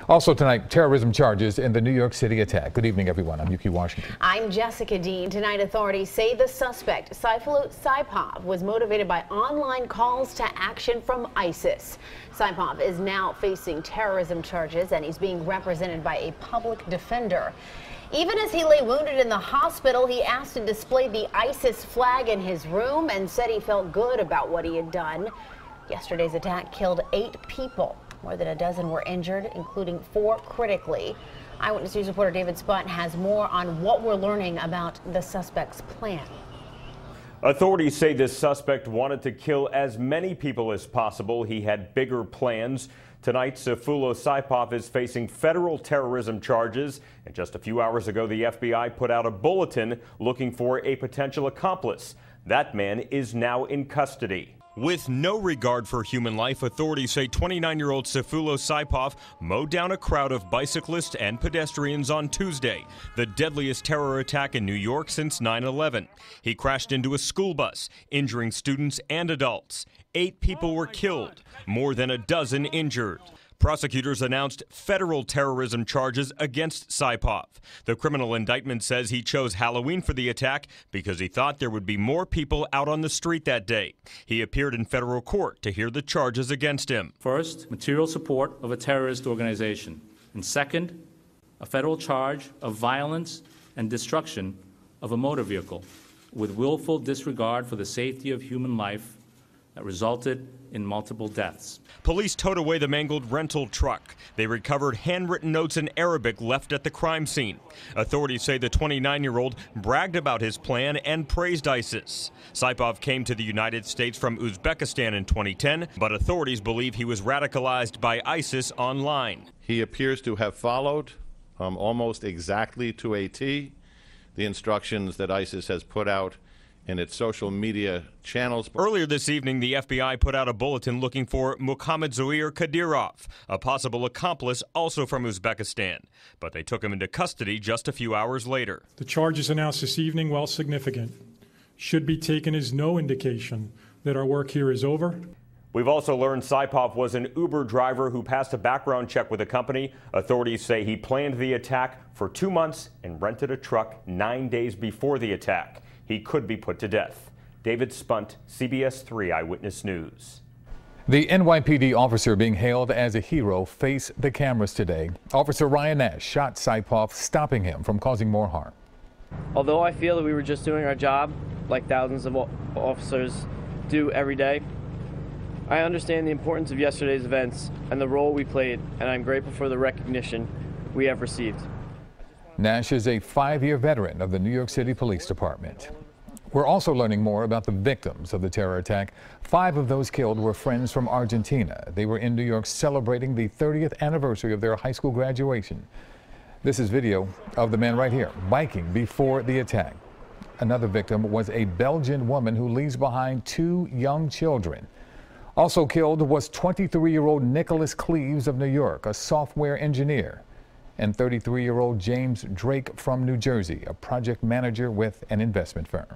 Also tonight, terrorism charges in the New York City attack. Good evening, everyone. I'm Yuki Washington. I'm Jessica Dean. Tonight, authorities say the suspect, Saipov, was motivated by online calls to action from ISIS. Saipov is now facing terrorism charges, and he's being represented by a public defender. Even as he lay wounded in the hospital, he asked to display the ISIS flag in his room and said he felt good about what he had done. Yesterday's attack killed 8 people. More than a dozen were injured, including 4 critically. Eyewitness News reporter David Spunt has more on what we're learning about the suspect's plan. Authorities say this suspect wanted to kill as many people as possible. He had bigger plans. Tonight, Saipov is facing federal terrorism charges. And just a few hours ago, the FBI put out a bulletin looking for a potential accomplice. That man is now in custody. With no regard for human life, authorities say 29-year-old Saipov mowed down a crowd of bicyclists and pedestrians on Tuesday, the deadliest terror attack in New York since 9/11. He crashed into a school bus, injuring students and adults. 8 people were killed, more than a dozen injured. Prosecutors announced federal terrorism charges against Saipov. The criminal indictment says he chose Halloween for the attack because he thought there would be more people out on the street that day. He appeared in federal court to hear the charges against him. First, material support of a terrorist organization. And second, a federal charge of violence and destruction of a motor vehicle with willful disregard for the safety of human life that resulted in multiple deaths. Police towed away the mangled rental truck. They recovered handwritten notes in Arabic left at the crime scene. Authorities say the 29-year-old bragged about his plan and praised ISIS. Saipov came to the United States from Uzbekistan in 2010, but authorities believe he was radicalized by ISIS online. He appears to have followed almost exactly to a T the instructions that ISIS has put out in its social media channels. Earlier this evening, the FBI put out a bulletin looking for Muhammad Zohir Kadyrov, a possible accomplice also from Uzbekistan. But they took him into custody just a few hours later. The charges announced this evening, while significant, should be taken as no indication that our work here is over. We've also learned Saipov was an Uber driver who passed a background check with the company. Authorities say he planned the attack for 2 months and rented a truck 9 days before the attack. He could be put to death. David Spunt, CBS 3 Eyewitness News. The NYPD officer being hailed as a hero faced the cameras today. Officer Ryan Nash shot Saipov, stopping him from causing more harm. Although I feel that we were just doing our job, like thousands of officers do every day, I understand the importance of yesterday's events and the role we played, and I'm grateful for the recognition we have received. Nash is a 5-year veteran of the New York City Police Department. We're also learning more about the victims of the terror attack. 5 of those killed were friends from Argentina. They were in New York celebrating the 30th anniversary of their high school graduation. This is video of the man right here, biking before the attack. Another victim was a Belgian woman who leaves behind 2 young children. Also killed was 23-year-old Nicholas Cleves of New York, a software engineer, and 33-year-old James Drake from New Jersey, a project manager with an investment firm.